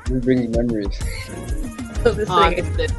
It brings memories. So this thing.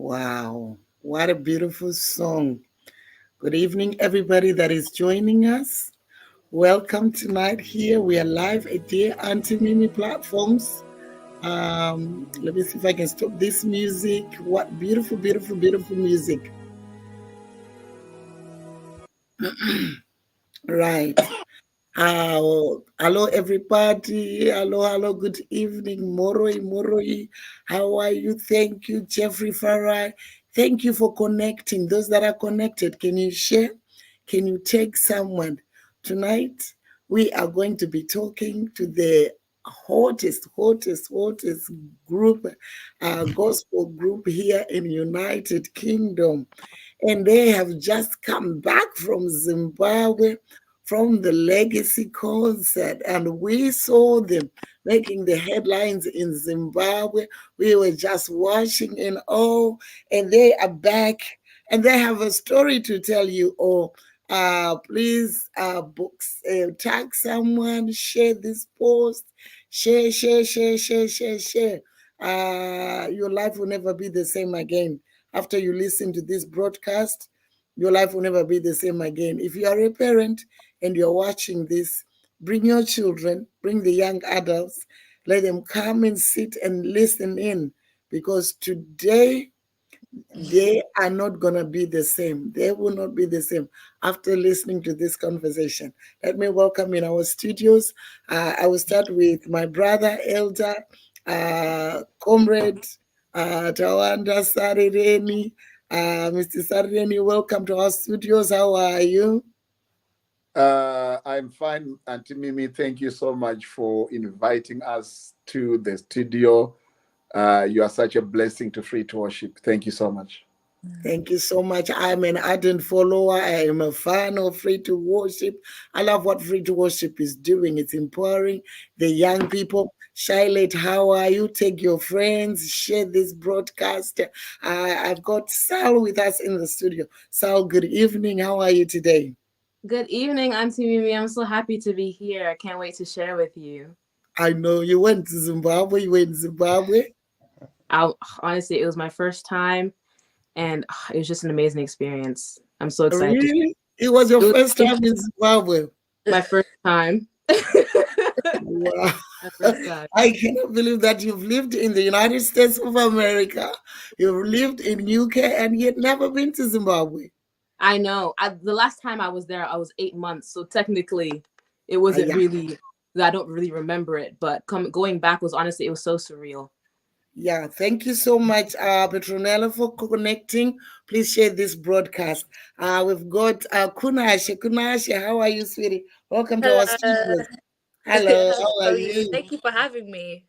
Wow, what a beautiful song. Good evening, everybody that is joining us. Welcome tonight here. We are live at the Auntiey Mimiey platforms. Let me see if I can stop this music. What beautiful, beautiful, beautiful music. Right. Hello, everybody. Hello. Good evening, Moroi. How are you? Thank you, Jeffrey Farai. Thank you for connecting. Those that are connected, can you share? Can you take someone? Tonight, we are going to be talking to the hottest group, gospel group here in United Kingdom, and they have just come back from Zimbabwe from the Legacy concert, and we saw them making the headlines in Zimbabwe. We were just watching in awe, and they are back, and they have a story to tell you all. Please, books, tag someone, share this post, share. Your life will never be the same again after you listen to this broadcast. Your life will never be the same again. If you are a parent and you're watching this, bring your children, bring the young adults, let them come and sit and listen in, because today they are not going to be the same. They will not be the same after listening to this conversation. Let me welcome in our studios. I will start with my brother, elder, comrade, Tawanda Sarireni. Mr. Sarireni, welcome to our studios. How are you? I'm fine, Auntie Mimi. Thank you so much for inviting us to the studio. You are such a blessing to Free to Worship. Thank you so much. Thank you so much. I'm an ardent follower. I am a fan of Free to Worship. I love what Free to Worship is doing. It's empowering the young people. Charlotte, how are you? Take your friends, share this broadcast. I've got Sal with us in the studio. Sal, good evening. How are you today? Good evening, Auntie Mimi. I'm so happy to be here. I can't wait to share with you. I know you went to Zimbabwe. You were in Zimbabwe. I honestly, it was my first time, and it was just an amazing experience. I'm so excited to. Really? It was your It was first time in Zimbabwe. my first time. Wow. My first time. I cannot believe that you've lived in the United States of America, you've lived in UK, and yet never been to Zimbabwe. I know. The last time I was there, I was 8 months, so technically, it wasn't Yeah, really. I don't really remember it, but going back was honestly, it was so surreal. yeah. Thank you so much, Petronella, for connecting. Please share this broadcast. We've got Kunashe. Kunashe, how are you, sweetie? Welcome to Hello. our studios. Hello, How how are are you? you? Thank you for having me.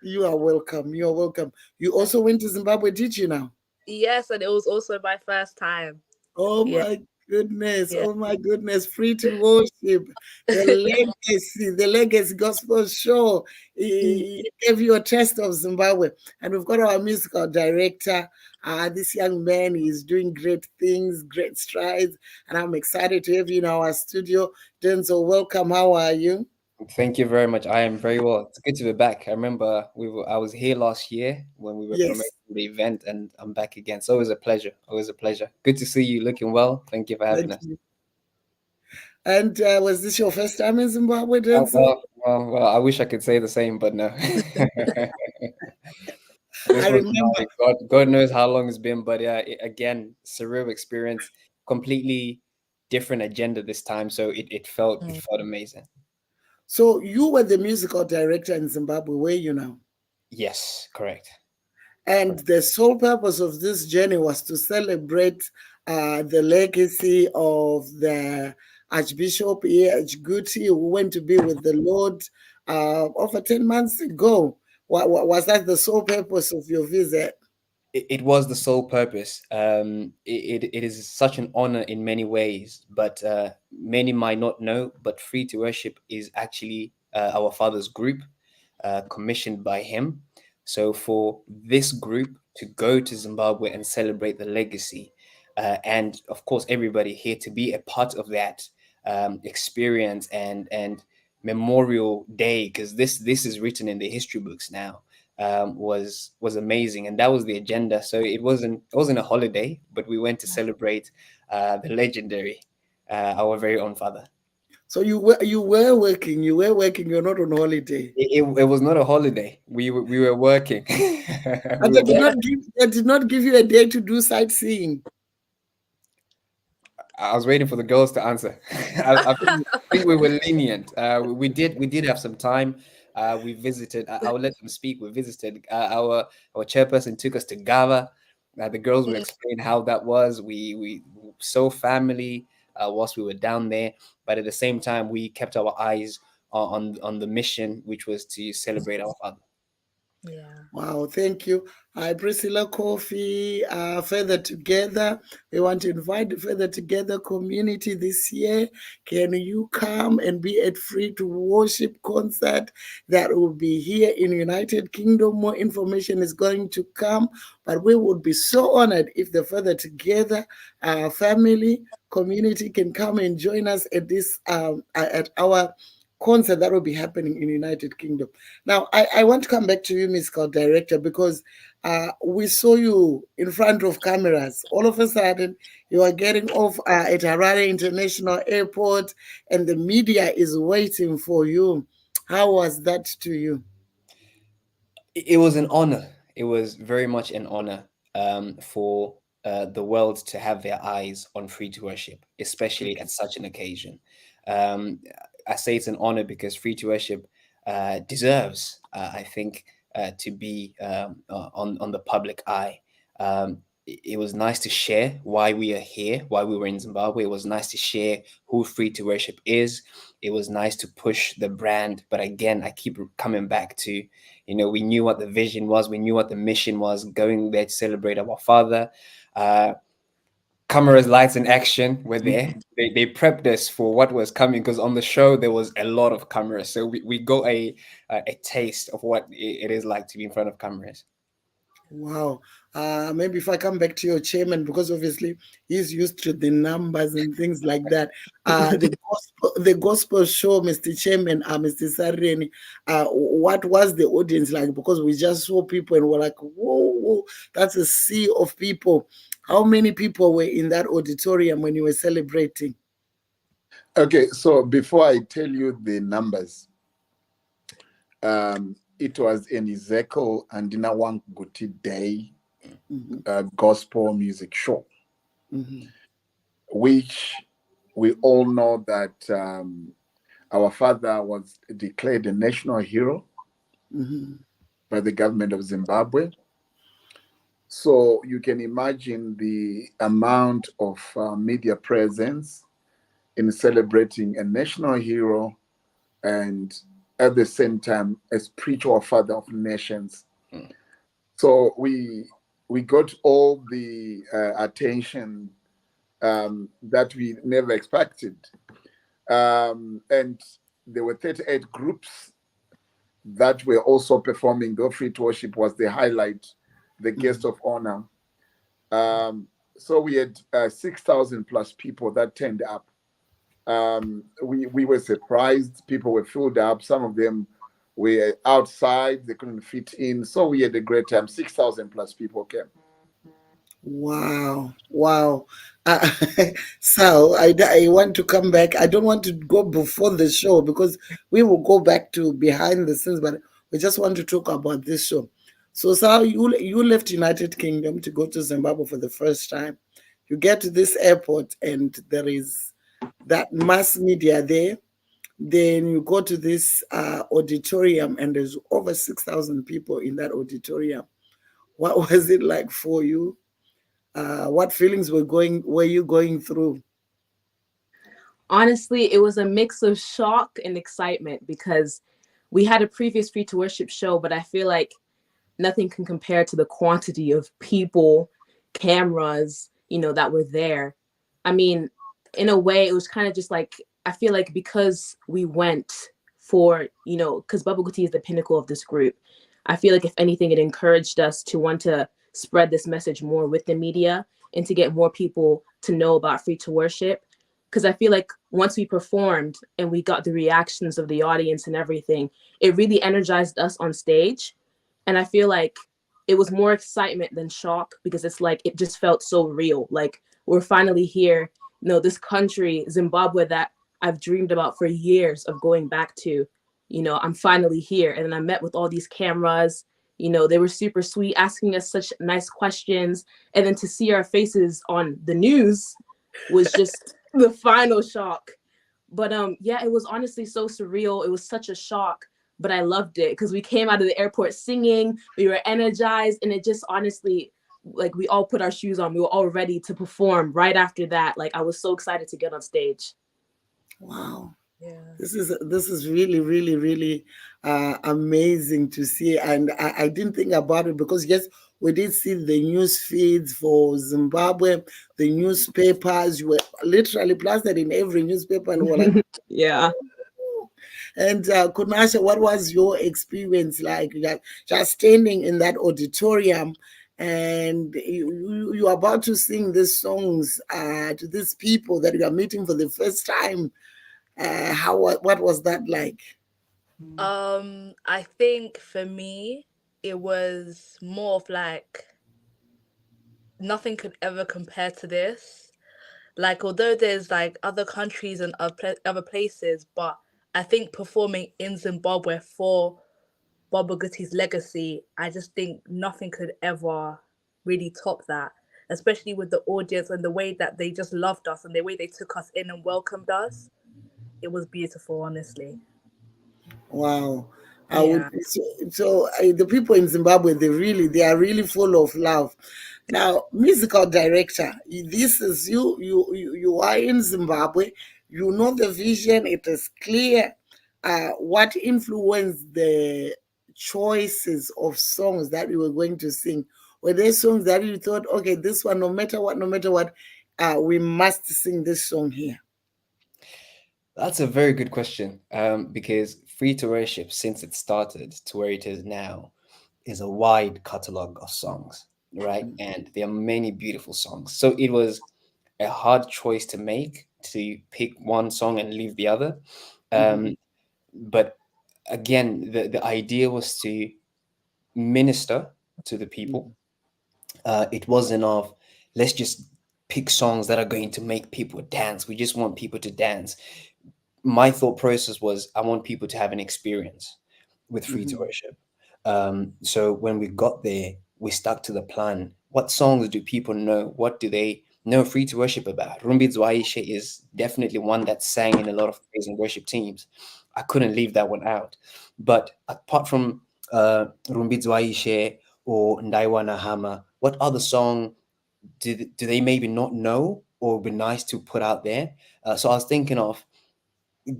You are welcome. You are welcome. You also went to Zimbabwe, did you now? Yes, and it was also my first time. Oh Yeah, my goodness. yeah. Oh my goodness. Free to worship. The legacy gospel show. Mm. He gave you a taste of Zimbabwe. And we've got our musical director. This young man is doing great things, great strides. And I'm excited to have you in our studio. Denzel, welcome. How are you? Thank you very much. I am very well. It's good to be back. I remember I was here last year when we were promoting Yes. the event, and I'm back again. So always a pleasure. Always a pleasure. Good to see you looking well. Thank you for having Thank us. you. And was this your first time in Zimbabwe, Oh, Denzel? well, I wish I could say the same, but no. This I was remember. God knows how long it's been, but yeah, again, surreal experience, completely different agenda this time. So it felt amazing. So you were the musical director in Zimbabwe, were you now? Yes, correct. And the sole purpose of this journey was to celebrate the legacy of the Archbishop E.H. Guti, who went to be with the Lord over 10 months ago. Was that the sole purpose of your visit? It was the sole purpose. It is such an honor in many ways, but many might not know. But Free to Worship is actually our father's group, commissioned by him. So for this group to go to Zimbabwe and celebrate the legacy, and of course everybody here to be a part of that experience and memorial day, because this is written in the history books now. was amazing, and that was the agenda. So it wasn't a holiday, but we went to celebrate the legendary, our very own father. So you were working. You're not on holiday. It was not a holiday. We were working. We And were they did not give you a day to do sightseeing. I was waiting for the girls to answer. I think we were lenient. We did have some time. We visited. I'll let them speak. We visited. Our chairperson took us to Gava. The girls will explain how that was. We saw family whilst we were down there, but at the same time, we kept our eyes on the mission, which was to celebrate our father. Yeah. Wow, thank you. Hi, Priscilla Coffee, Further Together. We want to invite the Further Together community this year. Can you come and be at Free to Worship concert that will be here in United Kingdom? More information is going to come, but we would be so honored if the Further Together family community can come and join us at this at our concert that will be happening in United Kingdom. Now, I want to come back to you, Ms. Scout Director, because we saw you in front of cameras. All of a sudden, you are getting off at Harare International Airport, and the media is waiting for you. How was that to you? It was an honor. It was very much an honor for the world to have their eyes on Free to Worship, especially at such an occasion. I say it's an honor because Free to Worship deserves, I think, to be on the public eye. It was nice to share why we are here, why we were in Zimbabwe. It was nice to share who Free to Worship is. It was nice to push the brand. But again, I keep coming back to, we knew what the vision was. We knew what the mission was, going there to celebrate our father. Cameras, lights, and action were there. They prepped us for what was coming because on the show there was a lot of cameras, so we got a taste of what it is like to be in front of cameras. Wow. Maybe if I come back to your chairman, because obviously he's used to the numbers and things like that. The gospel show, Mr. Chairman, Mr. Sareni, what was the audience like? Because we just saw people and we're like, whoa, that's a sea of people. How many people were in that auditorium when you were celebrating? Okay, so before I tell you the numbers, it was an Ezekiel and Guti Day gospel music show, which we all know that our father was declared a national hero by the government of Zimbabwe. So you can imagine the amount of media presence in celebrating a national hero and at the same time a spiritual father of nations. So we got all the attention that we never expected. And there were 38 groups that were also performing. The Free to Worship was the highlight, the guest of honor. So we had 6,000 plus people that turned up. We were surprised. People were filled up. Some of them were outside. They couldn't fit in. So we had a great time. 6,000 plus people came. Wow. So I want to come back. I don't want to go before the show because we will go back to behind the scenes, but we just want to talk about this show. So Sal, you left United Kingdom to go to Zimbabwe for the first time. You get to this airport and there is that mass media there. Then you go to this auditorium and there's over 6,000 people in that auditorium. What was it like for you? What feelings were you going through? Honestly, it was a mix of shock and excitement because we had a previous Free to Worship show, but I feel like nothing can compare to the quantity of people, cameras, that were there. I mean, in a way, it was kind of just like, I feel like because we went for, because Baba Kuti is the pinnacle of this group, I feel like if anything, it encouraged us to want to spread this message more with the media and to get more people to know about Free to Worship. Because I feel like once we performed and we got the reactions of the audience and everything, it really energized us on stage. And I feel like it was more excitement than shock, because it's like it just felt so real. Like we're finally here. This country, Zimbabwe, that I've dreamed about for years of going back to. I'm finally here. And then I met with all these cameras. They were super sweet, asking us such nice questions. And then to see our faces on the news was just the final shock. But yeah, it was honestly so surreal. It was such a shock, but I loved it because we came out of the airport singing, we were energized, and it just honestly, like, we all put our shoes on, we were all ready to perform right after that. Like, I was so excited to get on stage. Wow. Yeah. This is really, really, really amazing to see. And I didn't think about it because, yes, we did see the news feeds for Zimbabwe, the newspapers. You were literally plastered in every newspaper, and we're like, Yeah. And Kunasha, what was your experience like? Just standing in that auditorium, and you're about to sing these songs to these people that you are meeting for the first time. What was that like? I think for me, it was more of like nothing could ever compare to this. Like, although there's like other countries and other places, but I think performing in Zimbabwe for Baba Gutti's legacy, I just think nothing could ever really top that. Especially with the audience and the way that they just loved us and the way they took us in and welcomed us. It was beautiful, honestly. Wow. I would Yeah. the people in Zimbabwe, they are really full of love. Now, musical director, this is you are in Zimbabwe, you know the vision, it is clear. What influenced the choices of songs that you were going to sing? Were there songs that you thought, okay, this one, no matter what, we must sing this song here? That's a very good question, because Free to Worship, since it started to where it is now, is a wide catalog of songs, right? And there are many beautiful songs. So it was a hard choice to make, to pick one song and leave the other. But again, the idea was to minister to the people. It wasn't of, let's just pick songs that are going to make people dance. We just want people to dance. My thought process was, I want people to have an experience with Free to Worship. So when we got there, we stuck to the plan. What songs do people know? What do they know Free to Worship about? Rumbi Dzwaishe is definitely one that sang in a lot of praise and worship teams. I couldn't leave that one out. But apart from Rumbi Dzwaishe or Ndaiwana Hama, what other song do they maybe not know or would be nice to put out there? So I was thinking of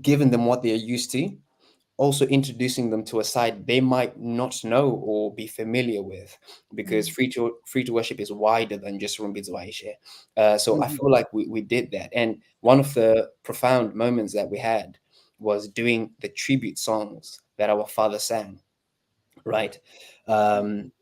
giving them what they're used to, also introducing them to a side they might not know or be familiar with, because free to worship is wider than just Rumbi Dzwaishe. So I feel like we did that. And one of the profound moments that we had was doing the tribute songs that our father sang, right? Um,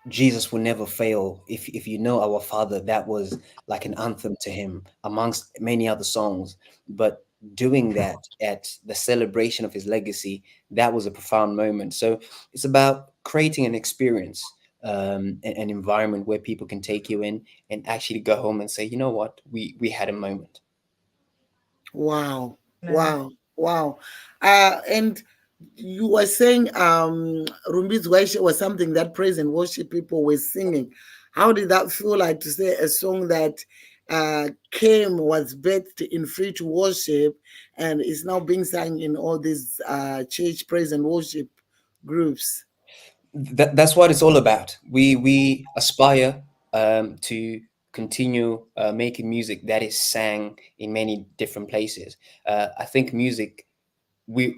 Jesus will never fail. If you know our Father, that was like an anthem to him amongst many other songs. But doing that at the celebration of his legacy, that was a profound moment. So it's about creating an experience, an environment where people can take you in and actually go home and say, you know what, we had a moment. Wow, Man. wow, wow. And you were saying Rumbi's Waisha was something that praise and worship people were singing. How did that feel like to say a song that was birthed in free to worship and is now being sung in all these church praise and worship groups? That's what it's all about. We aspire to continue making music that is sang in many different places. I think music, we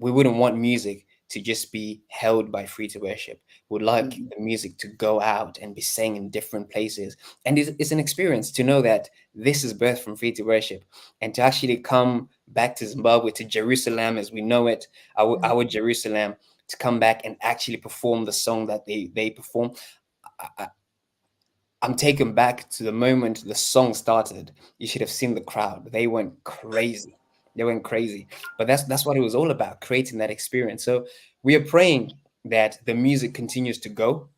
we wouldn't want music to just be held by free to worship. We'd like Mhm, the music to go out and be sang in different places. And it's an experience to know that this is birth from free to worship, and to actually come back to Zimbabwe, to Jerusalem as we know it, our Jerusalem, to come back and actually perform the song that they perform. I, I'm taken back to the moment the song started. You should have seen the crowd. They went crazy. They went crazy. But that's what it was all about, creating that experience. So we are praying that the music continues to go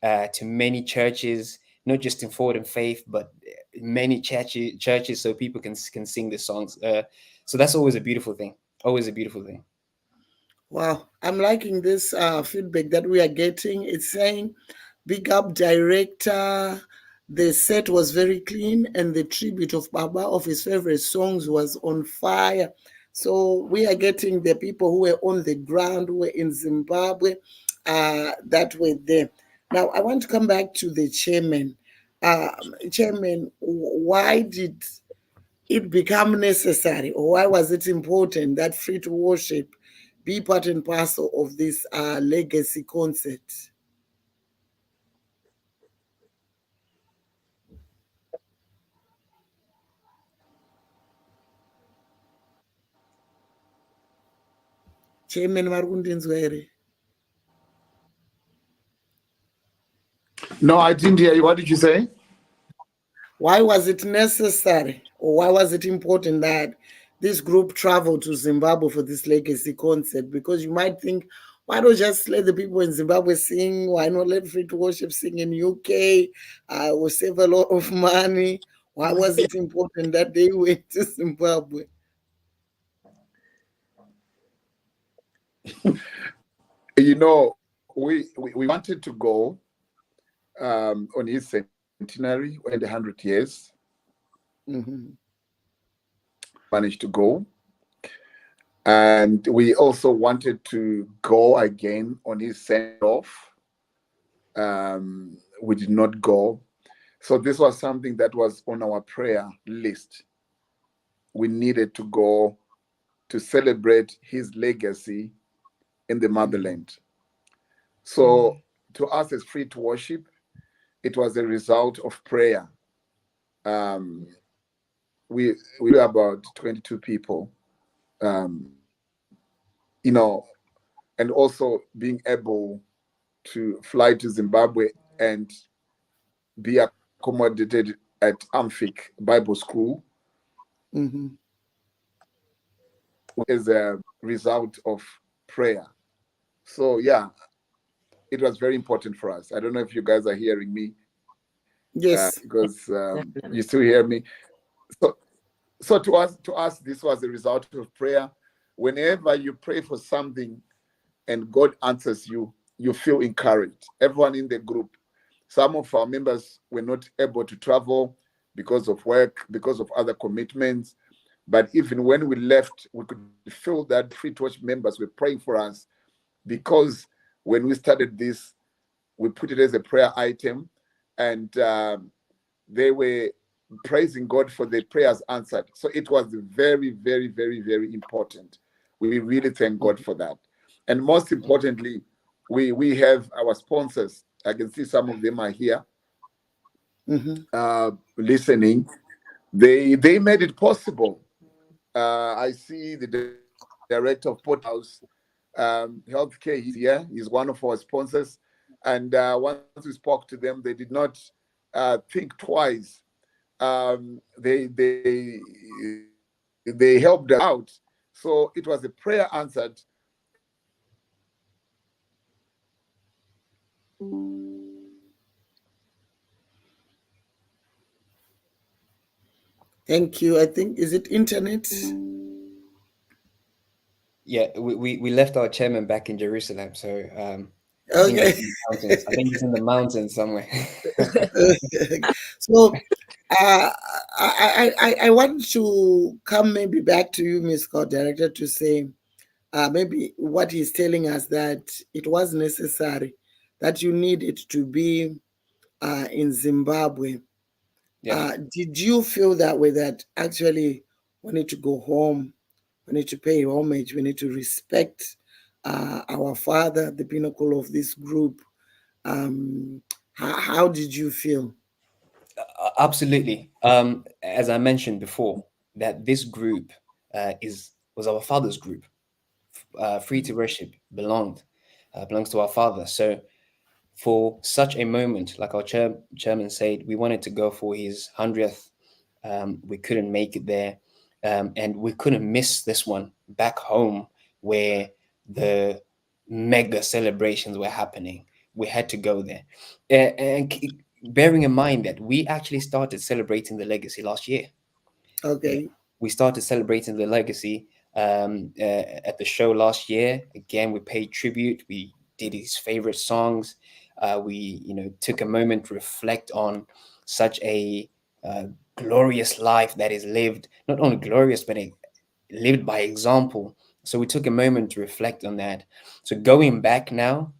to many churches, not just in Forward in Faith, but many churches, so people can sing the songs. So that's always a beautiful thing. Always a beautiful thing. Wow, I'm liking this feedback that we are getting. It's saying, big up director. The set was very clean, and the tribute of Baba of his favorite songs was on fire. So we are getting the people who were on the ground, who were in Zimbabwe, that were there. Now, I want to come back to the chairman. Chairman, why did it become necessary, or why was it important that Free to Worship be part and parcel of this legacy concert? Chairman Marundinzwa here. No, I didn't hear you. What did you say? Why was it necessary, or why was it important that this group travel to Zimbabwe for this legacy concert? Because you might think, why don't just let the people in Zimbabwe sing? Why not let Free to Worship sing in UK? We'll save a lot of money. Why was it important that they went to Zimbabwe? You know, we wanted to go on his centenary and 100 years. Mm-hmm. Managed to go. And we also wanted to go again on his send-off. We did not go. So this was something that was on our prayer list. We needed to go to celebrate his legacy in the motherland. So to us as Free to Worship, it was a result of prayer. We were about 22 people, you know, and also being able to fly to Zimbabwe and be accommodated at Amphik Bible School as a result of prayer. So yeah, it was very important for us. I don't know if you guys are hearing me. Yes. Because you still hear me. So to us, this was a result of prayer. Whenever you pray for something and God answers you, you feel encouraged. Everyone in the group. Some of our members were not able to travel because of work, because of other commitments. But even when we left, we could feel that Free to Worship members were praying for us, because when we started this, we put it as a prayer item, and they were praising God for the prayers answered. So it was very, very, very, very important. We really thank God for that. And most importantly, we have our sponsors. I can see some of them are here listening. They made it possible. I see the director of Port House Healthcare. He's here. He's one of our sponsors. And once we spoke to them, they did not think twice. They helped us out. So it was a prayer answered. Thank you. I think, is it internet? Yeah, we left our chairman back in Jerusalem, so Okay. I think he's in the mountains somewhere. So I want to come maybe back to you, Ms. Scott, Director, to say maybe what he's telling us, that it was necessary, that you needed to be in Zimbabwe. Yeah. Did you feel that way, that actually we need to go home, we need to pay homage, we need to respect our father, the pinnacle of this group? How did you feel? Absolutely. As I mentioned before, that this group was our father's group. Free to Worship belongs to our father. So for such a moment, like our chairman said, we wanted to go for his 100th. We couldn't make it there, and we couldn't miss this one back home, where the mega celebrations were happening. We had to go there. Bearing in mind that we actually started celebrating the legacy last year. Okay. We started celebrating the legacy at the show last year. Again, we paid tribute. We did his favorite songs. We, took a moment to reflect on such a glorious life that is lived, not only glorious, but lived by example. So we took a moment to reflect on that. So going back now,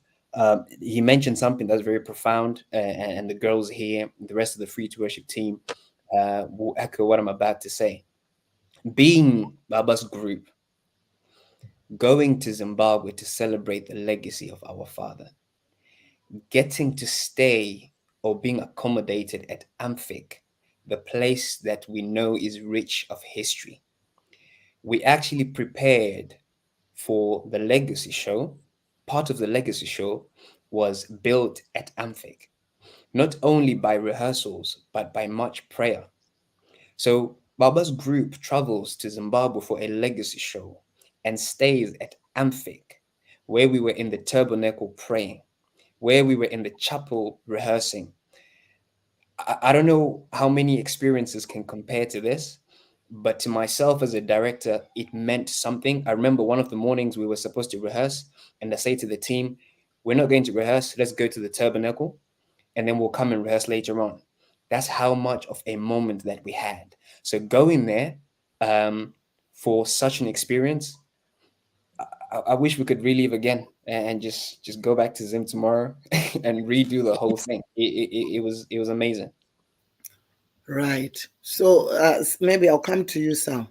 he mentioned something that's very profound, and the girls here, the rest of the Free to Worship team, will echo what I'm about to say. Being Baba's group, going to Zimbabwe to celebrate the legacy of our father, getting to stay or being accommodated at Amphic, the place that we know is rich of history. We actually prepared for the legacy show. Part of the legacy show was built at Amphic, not only by rehearsals, but by much prayer. So Baba's group travels to Zimbabwe for a legacy show and stays at Amphic, where we were in the tabernacle praying, where we were in the chapel rehearsing. I don't know how many experiences can compare to this, but to myself as a director, it meant something. I remember one of the mornings we were supposed to rehearse, and I say to the team, we're not going to rehearse, let's go to the tabernacle, and then we'll come and rehearse later on. That's how much of a moment that we had. So going there for such an experience, I wish we could relive again and just go back to Zim tomorrow and redo the whole thing. It was amazing. Right. So maybe I'll come to you, Sam.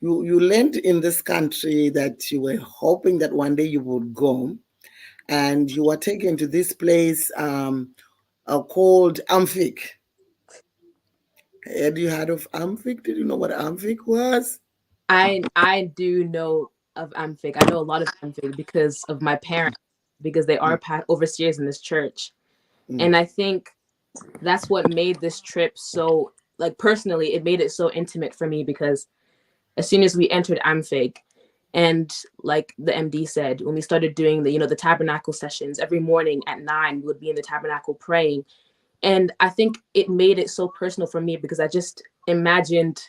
You learned in this country that you were hoping that one day you would go, and you were taken to this place called Amphic. Had you heard of Amphic? Did you know what Amphic was? I do know of Amphic. I know a lot of Amphic because of my parents, because they are overseers in this church. And I think that's what made this trip so, like, personally, it made it so intimate for me, because as soon as we entered Amphic, and like the MD said, when we started doing the tabernacle sessions every morning at 9, we would be in the tabernacle praying. And I think it made it so personal for me, because I just imagined,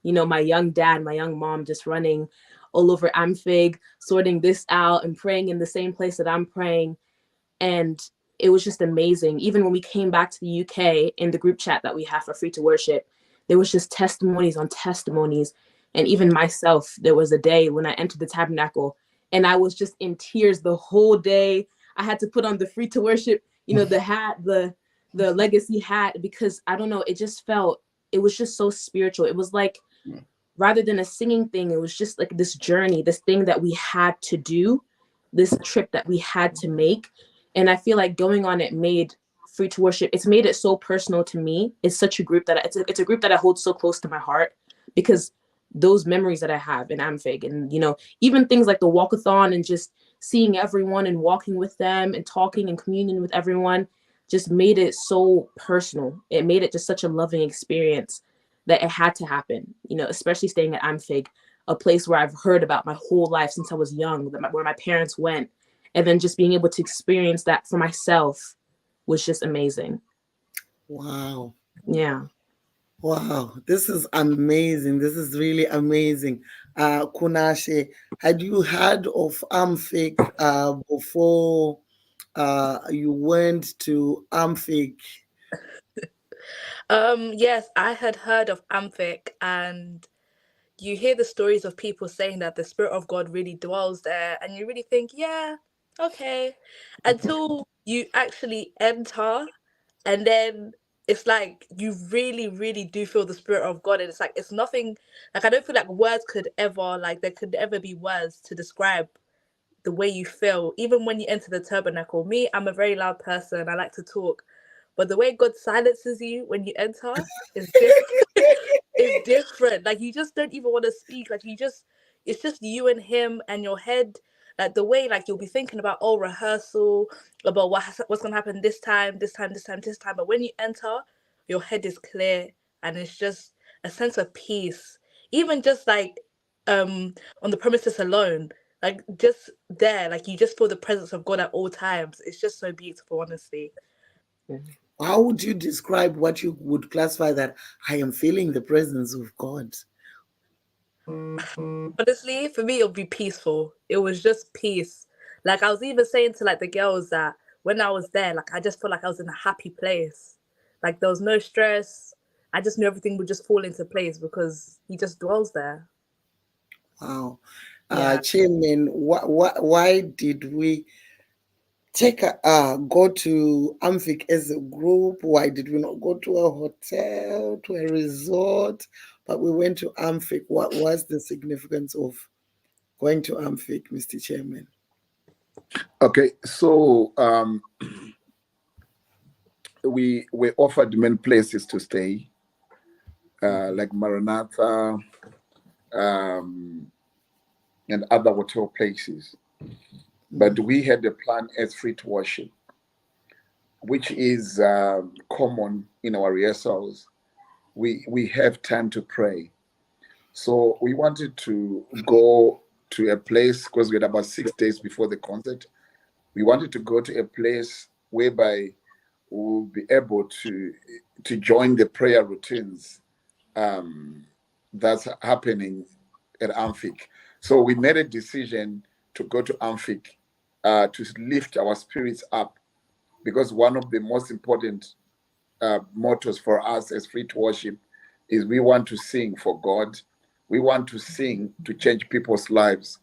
my young dad, my young mom just running all over Amphic, sorting this out and praying in the same place that I'm praying. And it was just amazing. Even when we came back to the UK, in the group chat that we have for Free to Worship, there was just testimonies on testimonies. And even myself, there was a day when I entered the tabernacle and I was just in tears the whole day. I had to put on the Free to Worship, the hat, the legacy hat, because I don't know, it was just so spiritual. It was like, rather than a singing thing, it was just like this journey, this thing that we had to do, this trip that we had to make. And I feel like going on it made Free to Worship, it's made it so personal to me. It's such a group that it's a group that I hold so close to my heart, because those memories that I have in Amphic, and even things like the walkathon, and just seeing everyone and walking with them and talking and communing with everyone, just made it so personal. It made it just such a loving experience that it had to happen, especially staying at Amphic, a place where I've heard about my whole life since I was young, where my parents went. And then just being able to experience that for myself was just amazing. Wow. Yeah. Wow. This is amazing. This is really amazing. Kunashe, had you heard of Amphic before you went to Amphic? Yes, I had heard of Amphic, and you hear the stories of people saying that the Spirit of God really dwells there, and you really think, yeah, okay, until you actually enter, and then it's like you really, really do feel the Spirit of God, and it's like it's nothing. Like, I don't feel like words could ever, like, there could ever be words to describe the way you feel, even when you enter the tabernacle. Me, I'm a very loud person. I like to talk, but the way God silences you when you enter is different. It's different. Like, you just don't even want to speak. Like, it's just you and him and your head. Like, the way, like, you'll be thinking about rehearsal, about what's gonna happen this time, this time, this time, this time. But when you enter, your head is clear, and it's just a sense of peace. Even just like on the premises alone, Like just there, like you just feel the presence of God at all times. It's just so beautiful, honestly. How would you describe what you would classify that I am feeling the presence of God? Honestly, for me, it would be peaceful. It was just peace. Like I was even saying to like the girls that when I was there, like I just felt like I was in a happy place. Like there was no stress. I just knew everything would just fall into place because he just dwells there. Wow. Yeah. Chairman, why did we go to Amphic as a group? Why did we not go to a hotel, to a resort, but we went to Amphic? What was the significance of going to Amphic, Mr. Chairman? Okay, so we offered many places to stay, like Maranatha, and other hotel places. But we had a plan as free to worship, which is common in our rehearsals. We have time to pray. So we wanted to go to a place because we had about 6 days before the concert. We wanted to go to a place whereby we'll be able to join the prayer routines that's happening at Amphic. So we made a decision to go to Amphic to lift our spirits up, because one of the most important mottos for us as free to worship is we want to sing for God. We want to sing to change people's lives.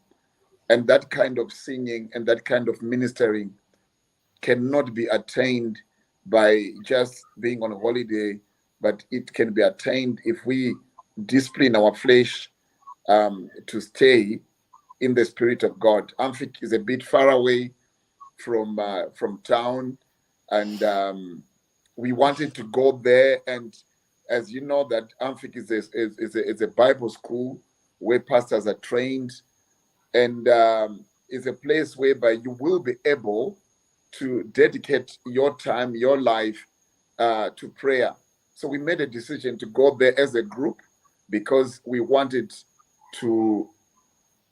And that kind of singing and that kind of ministering cannot be attained by just being on holiday, but it can be attained if we discipline our flesh to stay in the Spirit of God. Amphic is a bit far away from town, and we wanted to go there. And as you know, that Amphic is a Bible school where pastors are trained, and is a place whereby you will be able to dedicate your time, your life to prayer. So we made a decision to go there as a group because we wanted to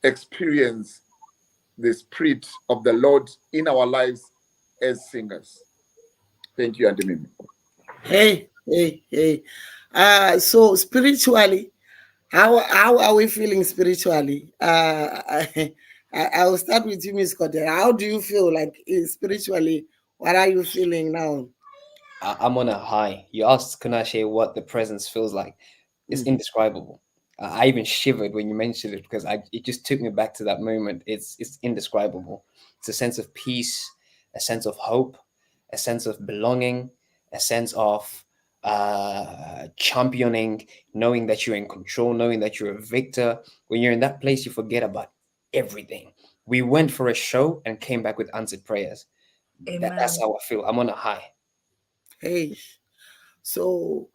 experience the Spirit of the Lord in our lives as singers. Thank you, Auntiey Mimiey. Hey. So spiritually, how are we feeling spiritually? I'll start with you, Miss Cordell. How do you feel like spiritually? What are you feeling now? I'm on a high. You asked Kanashe what the presence feels like. It's indescribable. I even shivered when you mentioned it because it just took me back to that moment. It's indescribable. It's a sense of peace, a sense of hope, a sense of belonging, a sense of championing, knowing that you're in control, knowing that you're a victor. When you're in that place, you forget about everything. We went for a show and came back with answered prayers. That's Amen. how I feel. I'm on a high. Hey, so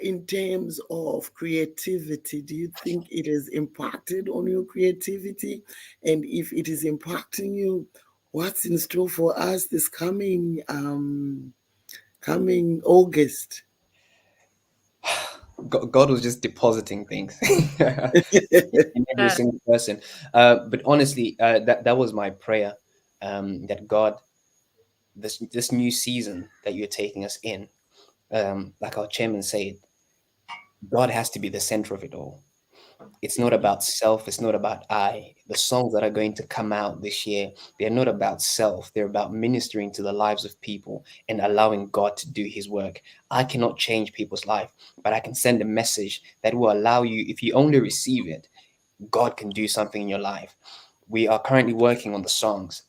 in terms of creativity, do you think it has impacted on your creativity? And if it is impacting you, what's in store for us this coming August? God was just depositing things in every single person. But honestly, that was my prayer, that God, this new season that you're taking us in, like our chairman said, God has to be the center of it all. It's not about self. It's not about I. The songs that are going to come out this year, they're not about self. They're about ministering to the lives of people and allowing God to do his work. I cannot change people's life, but I can send a message that will allow you, if you only receive it, God can do something in your life. We are currently working on the songs.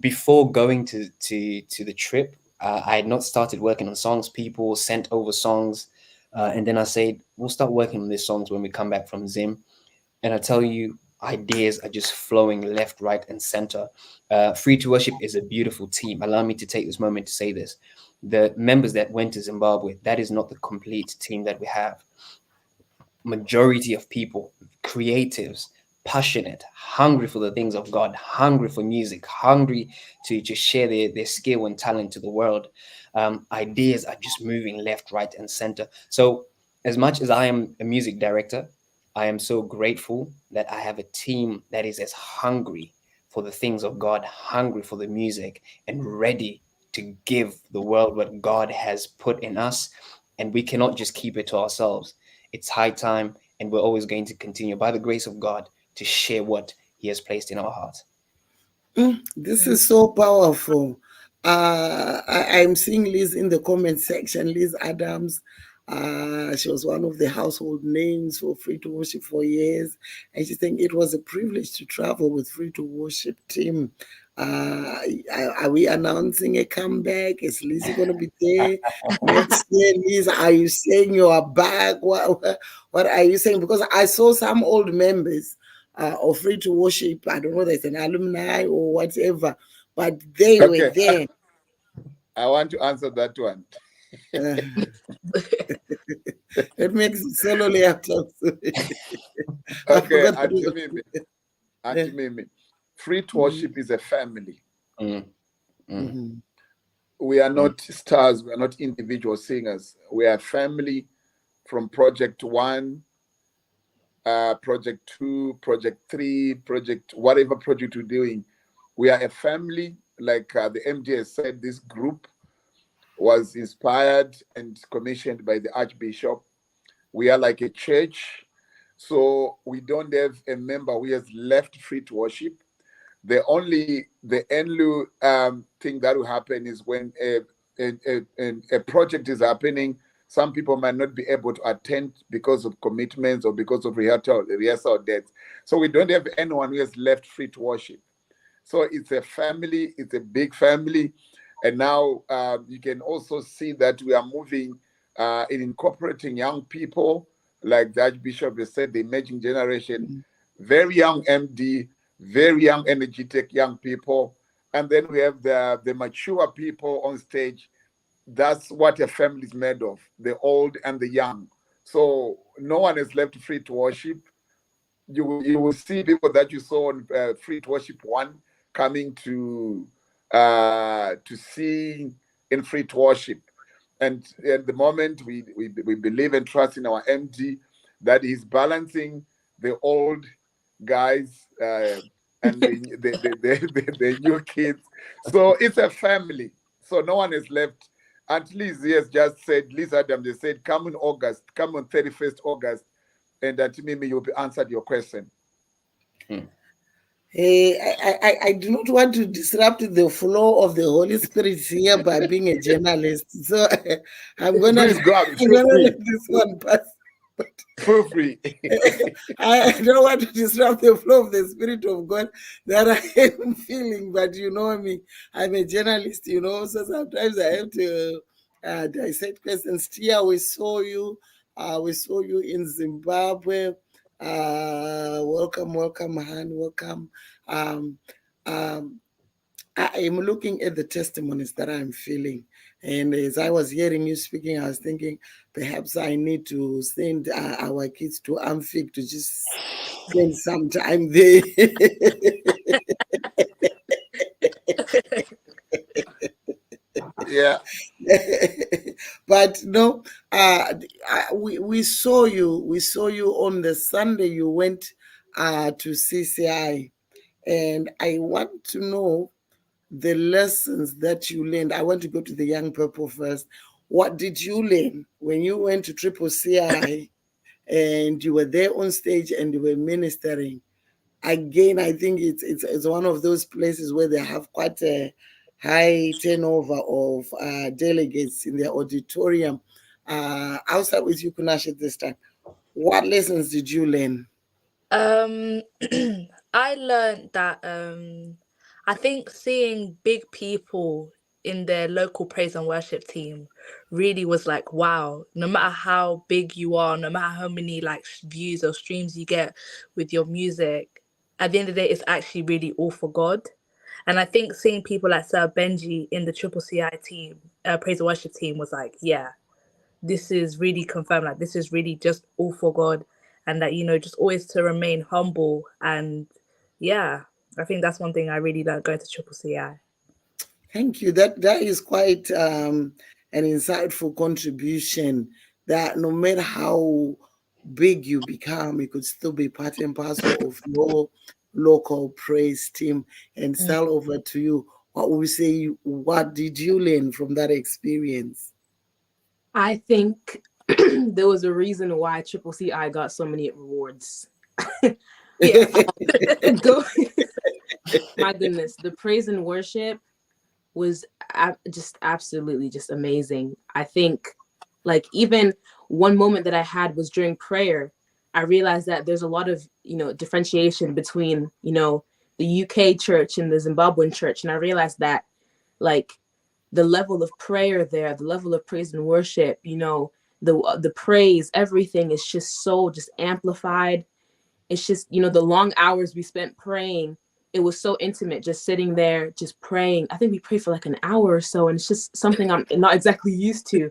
Before going to the trip, I had not started working on songs. People sent over songs, and then I said, we'll start working on these songs when we come back from Zim. And I tell you, ideas are just flowing left, right, and center. Free to Worship is a beautiful team. Allow me to take this moment to say this. The members that went to Zimbabwe, that is not the complete team that we have. Majority of people, creatives, passionate, hungry for the things of God, hungry for music, hungry to just share their skill and talent to the world. Ideas are just moving left, right, and center. So as much as I am a music director, I am so grateful that I have a team that is as hungry for the things of God, hungry for the music, and ready to give the world what God has put in us. And we cannot just keep it to ourselves. It's high time, and we're always going to continue, by the grace of God, to share what He has placed in our hearts. This is so powerful. I'm seeing Liz in the comment section, Liz Adams. She was one of the household names for Free to Worship for years. And she's saying it was a privilege to travel with Free to Worship team. Are we announcing a comeback? Is Liz going to be there next year? Liz, are you saying you are back? What are you saying? Because I saw some old members or Free to Worship. I don't know whether it's an alumni or whatever, but they were there. I want to answer that one. It makes it solely after. Okay, Auntiey Mimiey. Free to Worship is a family. We are not stars. We are not individual singers. We are a family from project 1, project 2, project 3, project whatever project we're doing. We are a family. Like the MD has said, this group was inspired and commissioned by the Archbishop. We are like a church. So we don't have a member who has left Free to Worship. The only thing that will happen is when a project is happening, some people might not be able to attend because of commitments or because of rehearsal dates. So we don't have anyone who has left Free to Worship. So it's a family, it's a big family. And now you can also see that we are moving in incorporating young people, like the Archbishop has said, the emerging generation, very young MD, very young, energetic young people. And then we have the mature people on stage. That's what a family is made of, the old and the young. So no one is left Free to Worship. You will see people that you saw on Free to Worship 1 coming to see in Free to Worship. And at the moment, we believe and trust in our MD that he's balancing the old guys and the new kids. So it's a family. So no one is left. And Liz has just said, Liz Adams, they said, come in August, come on 31st August, and that maybe you'll be answered your question. I do not want to disrupt the flow of the Holy Spirit here by being a journalist. So I'm going to let this one pass. Feel free. I don't want to disrupt the flow of the Spirit of God that I am feeling, but you know me, I'm a journalist, so sometimes I have to dissect questions. Tia, we saw you in Zimbabwe. Welcome, Han, welcome. I am looking at the testimonies that I'm feeling. And as I was hearing you speaking, I was thinking perhaps I need to send our kids to Amphik to just spend some time there. Yeah. But no, we saw you. We saw you on the Sunday. You went to CCI, and I want to know the lessons that you learned. I want to go to the young people first. What did you learn when you went to Triple CI and you were there on stage and you were ministering? Again, I think it's one of those places where they have quite a high turnover of delegates in their auditorium. I'll start with you, Kunashe, this time. What lessons did you learn? I learned that I think seeing big people in their local praise and worship team really was like, wow, no matter how big you are, no matter how many views or streams you get with your music, at the end of the day, it's actually really all for God. And I think seeing people like Sir Benji in the Triple CI team, praise and worship team, was like, yeah, this is really confirmed. Like, this is really just all for God. And that, just always to remain humble. And yeah, I think that's one thing I really learned going to Triple CI. Thank you. That is quite an insightful contribution, that no matter how big you become, it could still be part and parcel of your local praise team. And Sal, over to you. What would you say? What did you learn from that experience? I think there was a reason why Triple CI got so many awards. Yeah. Go, my goodness, the praise and worship was just absolutely just amazing. I think, like, even one moment that I had was during prayer. I realized that there's a lot of, differentiation between, the UK church and the Zimbabwean church, and I realized that, like, the level of prayer there, the level of praise and worship, the praise, everything is just so just amplified. It's just, the long hours we spent praying, it was so intimate, just sitting there, just praying. I think we prayed for like an hour or so, and it's just something I'm not exactly used to.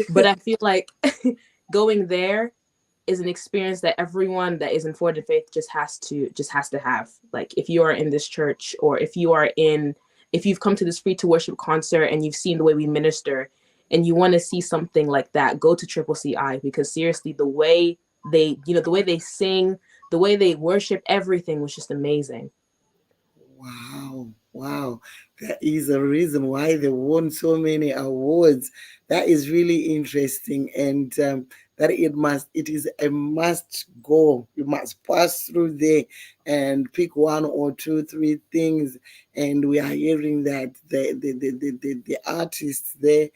But I feel like going there is an experience that everyone that is in Forward in Faith just has to have. Like, if you are in this church, or if you've come to this Free to Worship concert and you've seen the way we minister and you want to see something like that, go to Triple CI, because seriously, the way they sing, the way they worship, everything was just amazing. Wow. That is a reason why they won so many awards. That is really interesting. And that it is a must go. You must pass through there and pick one or two, three things. And we are hearing that the artists there,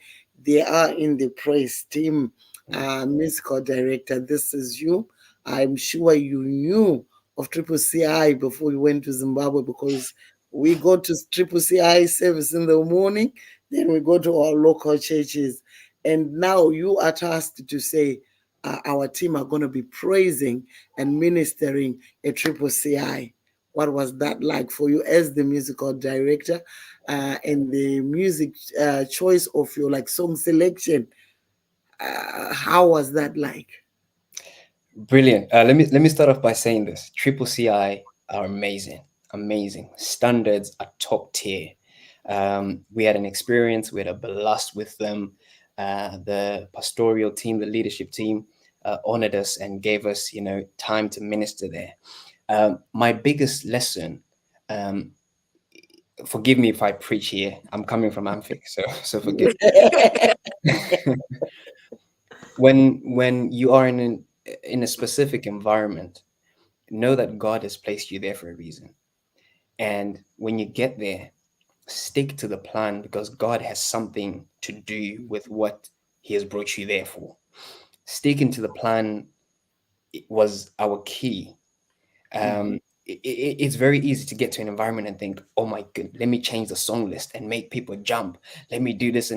they are in the praise team. Musical director, this is you. I'm sure you knew of Triple CI before you went to Zimbabwe, because we go to Triple CI service in the morning, then we go to our local churches. And now you are tasked to say, our team are going to be praising and ministering at Triple CI. What was that like for you as the musical director, and the music choice of your like song selection? How was that like? Brilliant. Let me start off by saying this. Triple CI are amazing. Standards are top tier. We had an experience. We had a blast with them. The pastoral team, the leadership team, honored us and gave us, time to minister there. My biggest lesson. Forgive me if I preach here. I'm coming from Amphic, so forgive. When you are in a specific environment, know that God has placed you there for a reason. And when you get there, stick to the plan, because God has something to do with what He has brought you there for. Sticking to the plan was our key. It's very easy to get to an environment and think, oh my god, let me change the song list and make people jump. Let me do this.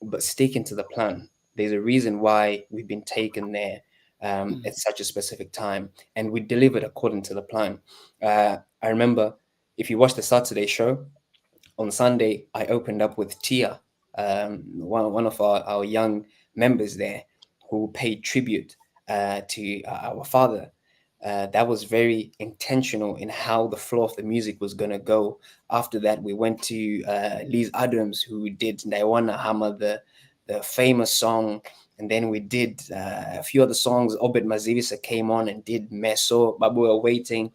But sticking to the plan. There's a reason why we've been taken there at such a specific time, and we delivered according to the plan. I remember, if you watch the Saturday show, on Sunday, I opened up with Tia, one of our young members there, who paid tribute to our father. That was very intentional in how the flow of the music was going to go. After that, we went to Liz Adams, who did Naiwana Hama, the famous song. And then we did a few other songs. Obed Mazivisa came on and did Meso, Babu Were Waiting.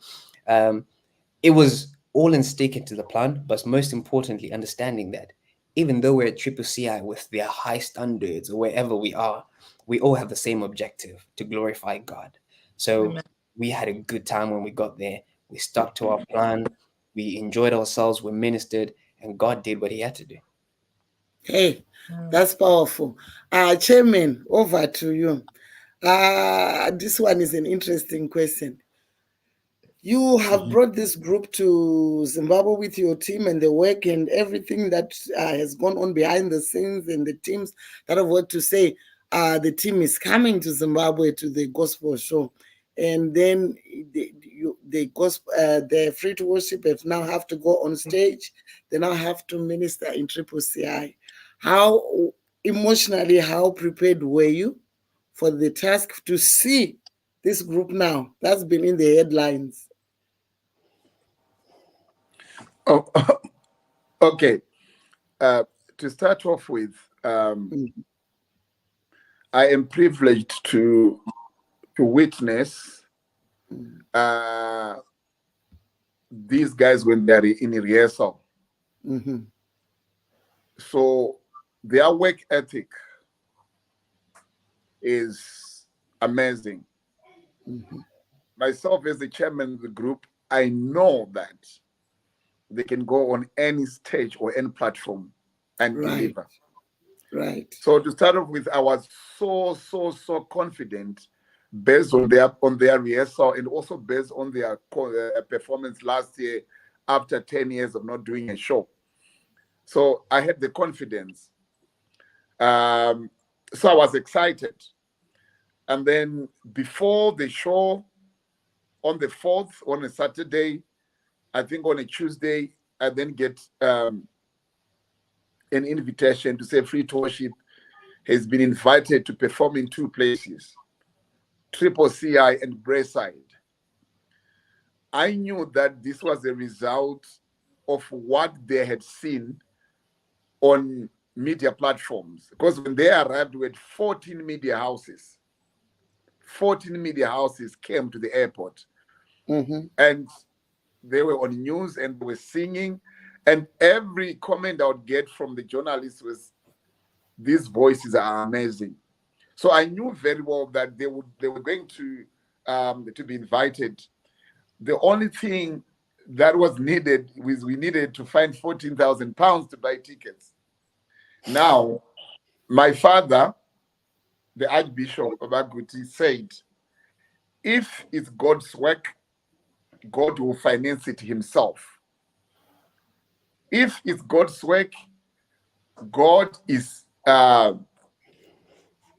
It was all in sticking to the plan, but most importantly, understanding that even though we're at Triple CI with their high standards or wherever we are, we all have the same objective, to glorify God. So Amen. we had a good time when we got there. We stuck to our plan. We enjoyed ourselves. We ministered, and God did what He had to do. Hey, that's powerful. Chairman, over to you. This one is an interesting question. You have brought this group to Zimbabwe with your team and the work and everything that has gone on behind the scenes, and the teams that have worked to say the team is coming to Zimbabwe to the gospel show. And then the Free to Worship now have to go on stage. They now have to minister in Triple CI. How emotionally, how prepared were you for the task to see this group now that's been in the headlines? Oh, okay. To start off with, I am privileged to to witness these guys when they're in rehearsal. So their work ethic is amazing. Myself, as the chairman of the group, I know that they can go on any stage or any platform and deliver. Right. So to start off with, I was so confident based on their rehearsal and also based on their performance last year after 10 years of not doing a show. So I had the confidence. So I was excited. And then before the show, on the 4th, on a Saturday, I think on a Tuesday, I then get an invitation to say Free to Worship has been invited to perform in 2 places, Triple CI and Braeside. I knew that this was a result of what they had seen on media platforms. Because when they arrived, we had 14 media houses. 14 media houses came to the airport. And they were on news and they were singing. And every comment I would get from the journalists was, these voices are amazing. So I knew very well that they were going to be invited. The only thing that was needed was we needed to find £14,000 to buy tickets. Now, my father, the Archbishop of Aguti, said, if it's God's work, God will finance it himself. If it's God's work, God is able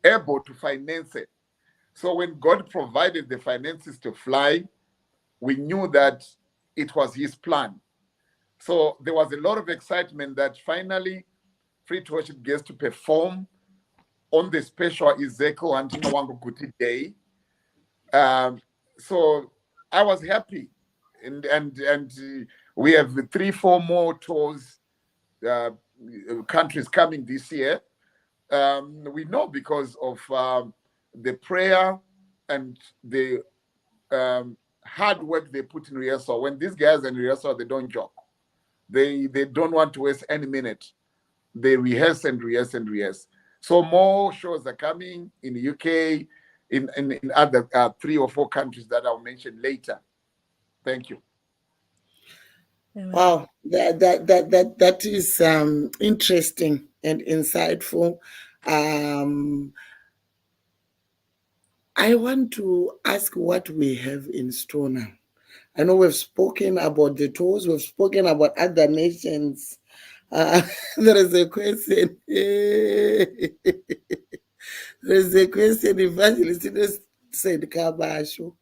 to finance it. So when God provided the finances to fly, we knew that it was his plan. So there was a lot of excitement that finally Free to Worship gets to perform on the special Ezekiel Antina Wanguguti Day. So I was happy. And we have 3-4 more tours, countries coming this year. We know because of the prayer and the hard work they put in rehearsal. When these guys are in rehearsal, they don't joke. They don't want to waste any minute. They rehearse and rehearse and rehearse. So more shows are coming in the UK, in other 3 or 4 countries that I'll mention later. Thank you. Wow, that is interesting and insightful. I want to ask what we have in store now. I know we've spoken about the tours, we've spoken about other nations. There is a question. There's a question, Evangelist said, Kabasho,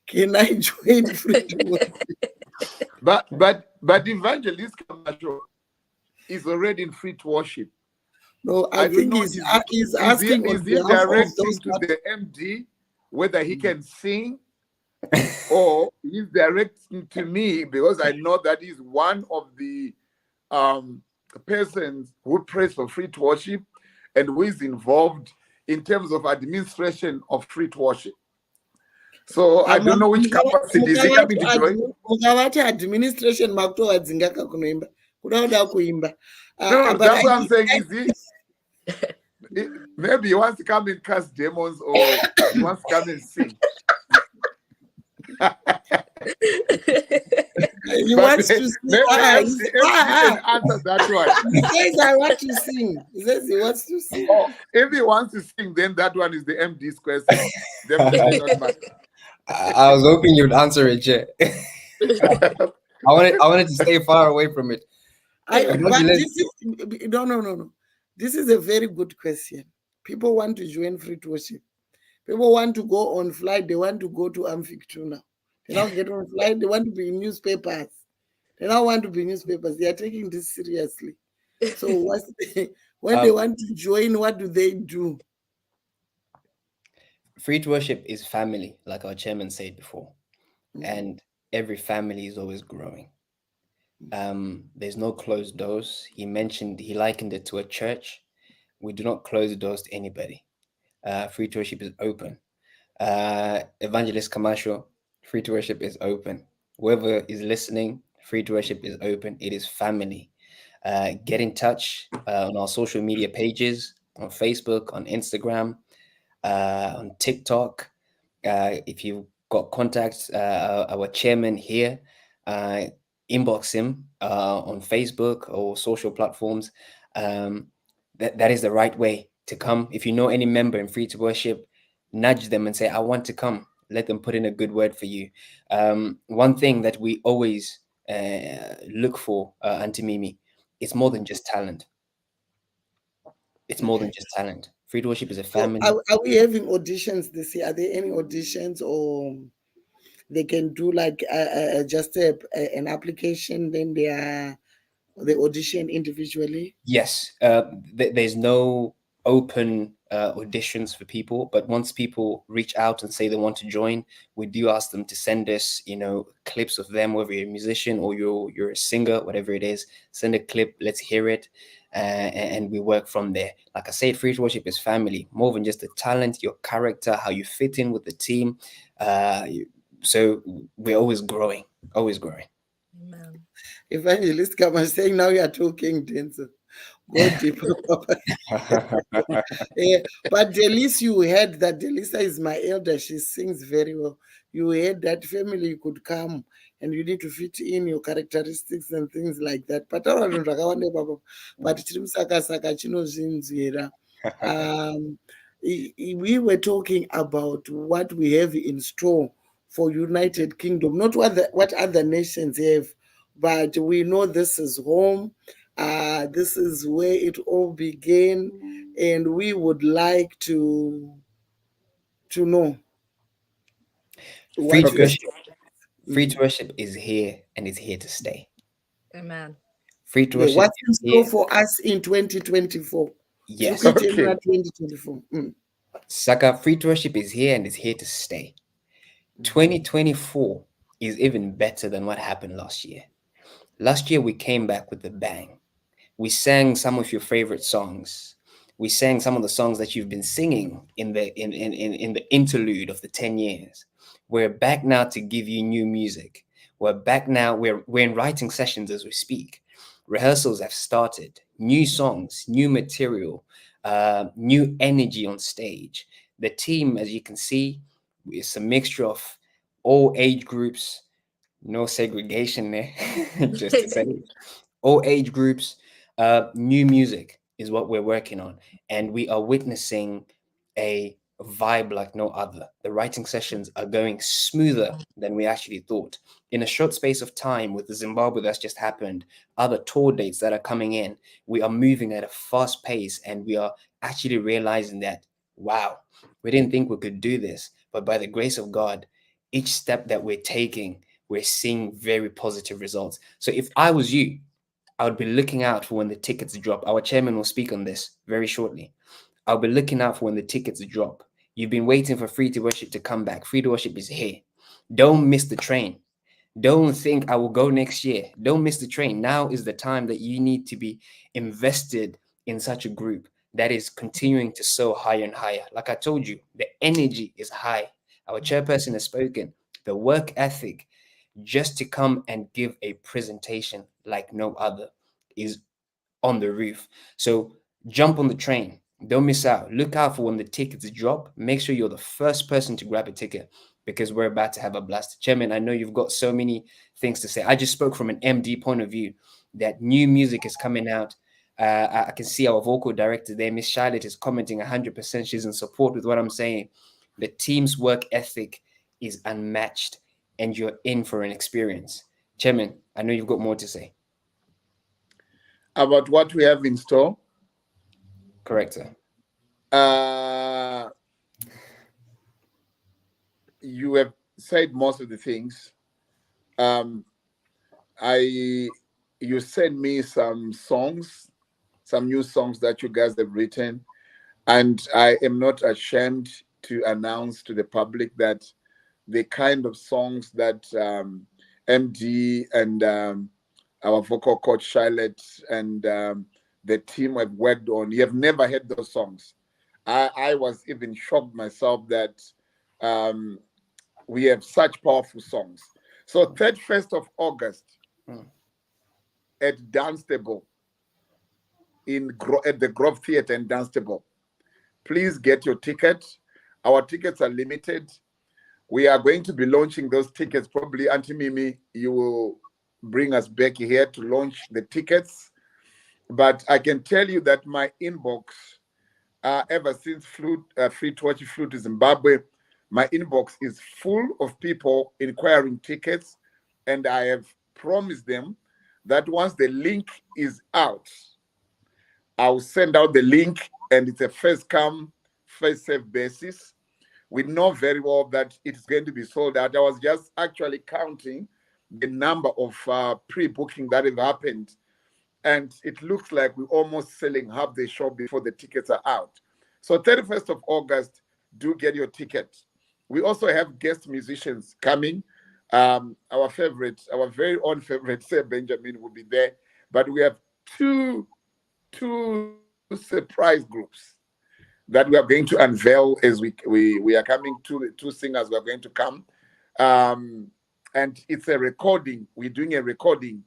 can I join Free to Worship? But Evangelist Kabasho is already in Free to Worship. No, I think he's asking is he directing to the MD whether he can sing, or he's directing to me because I know that he's one of the persons who prays for Free to Worship and who is involved in terms of administration of Free to Worship. So I don't know which capacity is he coming to join. Administration kunoimba. No, that's what I'm saying. Is he? Maybe he wants to come and cast demons, or he wants to come and sing. He wants to sing. Maybe can answer that one. He says, I want to sing. He says he wants to sing. Oh, if he wants to sing, then that one is the MD's question. Definitely not mine. I was hoping you'd answer it, Jay. I wanted to stay far away from it. No. This is a very good question. People want to join Free to Worship. People want to go on flight. They want to go to Amphictuna now. They don't get on flight. They want to be in newspapers. They don't want to be newspapers. They are taking this seriously. So when they want to join, what do they do? Free to Worship is family, like our chairman said before. And every family is always growing. There's no closed doors. He likened it to a church. We do not close the doors to anybody. Free to Worship is open. Evangelist Camacho, Free to Worship is open. Whoever is listening, Free to Worship is open. It is family. Get in touch on our social media pages, on Facebook, on Instagram, on TikTok. If you've got contacts, our chairman here, inbox him on Facebook or social platforms. That is the right way to come. If you know any member in Free to Worship, nudge them and say, I want to come. Let them put in a good word for you. One thing that we always look for, Auntiey Mimiey, it's more than just talent. It's more than just talent. Free to Worship is a So family. are we having auditions this year? Are there any auditions, or they can do like just an application, then they audition individually? Yes, there's no open auditions for people, but once people reach out and say they want to join, we do ask them to send us, clips of them, whether you're a musician or you're a singer, whatever it is. Send a clip, let's hear it, and we work from there. Like I said, Free to Worship is family, more than just the talent, your character, how you fit in with the team. So we're always growing, always growing. Amen. Evangelist Kama saying, now you are talking, Denzel. Go deeper, Papa. But Delisa, you heard that Delisa is my elder. She sings very well. You heard that family could come and you need to fit in your characteristics and things like that. But we were talking about what we have in store for United Kingdom, not what other nations have, but we know this is home. This is where it all began, and we would like to know Free what to you Worship. Free to Worship is here and it's here to stay. Amen. Free to yeah, Worship what's in is store here. for us in 2024. Yes. Okay. 2024. Saka, Free to Worship is here and it's here to stay. 2024 is even better than what happened last year. Last year we came back with a bang. We sang some of your favorite songs. We sang some of the songs that you've been singing in the interlude of the 10 years. We're back now to give you new music. We're back now. We're in writing sessions as we speak. Rehearsals have started. New songs, new material, new energy on stage. The team, as you can see, is a mixture of all age groups. No segregation there, just to say. All age groups, new music is what we're working on, and we are witnessing a vibe like no other. The writing sessions are going smoother than we actually thought. In a short space of time, with the Zimbabwe that's just happened, other tour dates that are coming in, we are moving at a fast pace, and we are actually realizing that, wow, we didn't think we could do this, but by the grace of God, each step that we're taking, we're seeing very positive results. So if I was you, I would be looking out for when the tickets drop. Our chairman will speak on this very shortly. I'll be looking out for when the tickets drop. You've been waiting for Free to Worship to come back. Free to Worship is here. Don't miss the train. Don't think I will go next year. Don't miss the train. Now is the time that you need to be invested in such a group that is continuing to soar higher and higher. Like I told you, the energy is high. Our chairperson has spoken. The work ethic, just to come and give a presentation like no other, is on the roof. So jump on the train. Don't miss out. Look out for when the tickets drop. Make sure you're the first person to grab a ticket, because we're about to have a blast. Chairman, I know you've got so many things to say. I just spoke from an MD point of view that new music is coming out. I can see our vocal director there, Miss Charlotte, is commenting 100%. She's in support with what I'm saying. The team's work ethic is unmatched, and you're in for an experience. Chairman, I know you've got more to say. About what we have in store? Correct, sir. You have said most of the things. You sent me some songs, some new songs that you guys have written, and I am not ashamed to announce to the public that the kind of songs that MD and our vocal coach Charlotte and the team have worked on, you have never heard those songs. I was even shocked myself that We have such powerful songs. So 31st of August at Dunstable, at the Grove Theatre in Dunstable. Please get your ticket. Our tickets are limited. We are going to be launching those tickets. Probably, Auntie Mimi, you will bring us back here to launch the tickets. But I can tell you that my inbox, ever since Free to Worship flew to Zimbabwe, my inbox is full of people inquiring tickets. And I have promised them that once the link is out, I'll send out the link, and it's a first come, first served basis. We know very well that it's going to be sold out. I was just actually counting the number of pre-booking that have happened, and it looks like we're almost selling half the show before the tickets are out. So 31st of August, do get your ticket. We also have guest musicians coming. Our very own favorite, Sir Benjamin, will be there. But we have two surprise groups that we are going to unveil as we are coming to. The two singers who are going to come. And it's a recording. We're doing a recording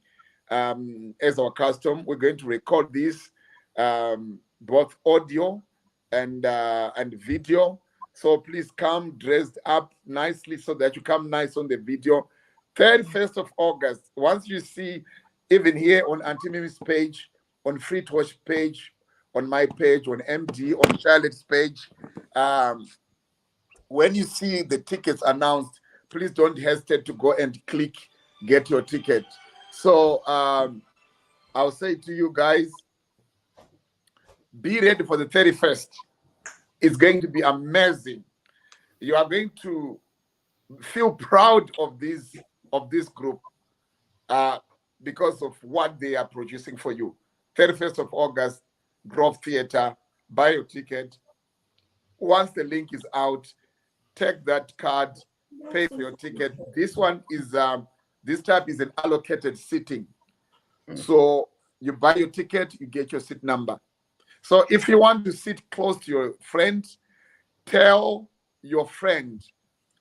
as our custom. We're going to record this, both audio and video. So please come dressed up nicely so that you come nice on the video. 31st of August, once you see, even here on Auntiey Mimiey's page, on Free to Worship page, on my page, on MD, on Charlotte's page, when you see the tickets announced, please don't hesitate to go and click get your ticket. So I'll say to you guys, be ready for the 31st. It's going to be amazing. You are going to feel proud of this group because of what they are producing for you. 31st of August, Grove Theatre. Buy your ticket. Once the link is out, take that card, pay for your ticket. This one is this type is an allocated seating. So you buy your ticket, you get your seat number. So if you want to sit close to your friend, tell your friend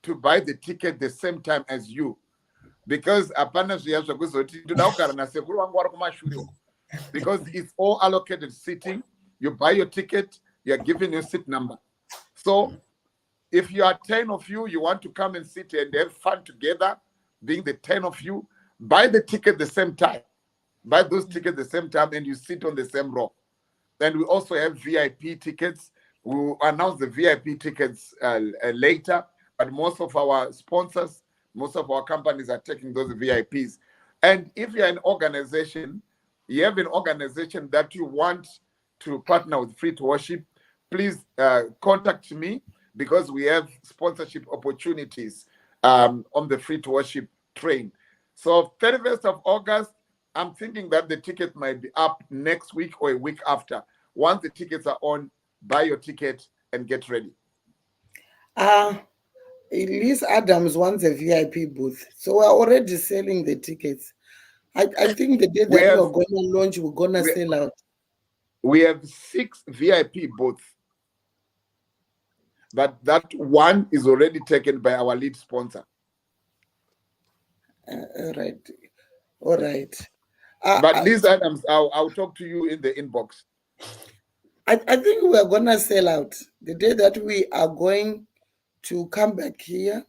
to buy the ticket the same time as you. Because because it's all allocated seating. You buy your ticket, you're given your seat number. So if you are 10 of you, you want to come and sit and have fun together, being the 10 of you, buy the ticket the same time. Buy those tickets the same time and you sit on the same row. Then we also have VIP tickets. We'll announce the VIP tickets later, but most of our sponsors, most of our companies are taking those VIPs. And if you're an organization, you have an organization that you want to partner with Free to Worship, please contact me because we have sponsorship opportunities on the Free to Worship train. So 31st of August, I'm thinking that the ticket might be up next week or a week after. Once the tickets are on, buy your ticket and get ready. Elise Adams wants a VIP booth. So we're already selling the tickets. I think the day that we're going to launch, we're going to sell out. We have 6 VIP booths. But that one is already taken by our lead sponsor. All right. But Liz Adams, I'll talk to you in the inbox. I think we're going to sell out. The day that we are going to come back here,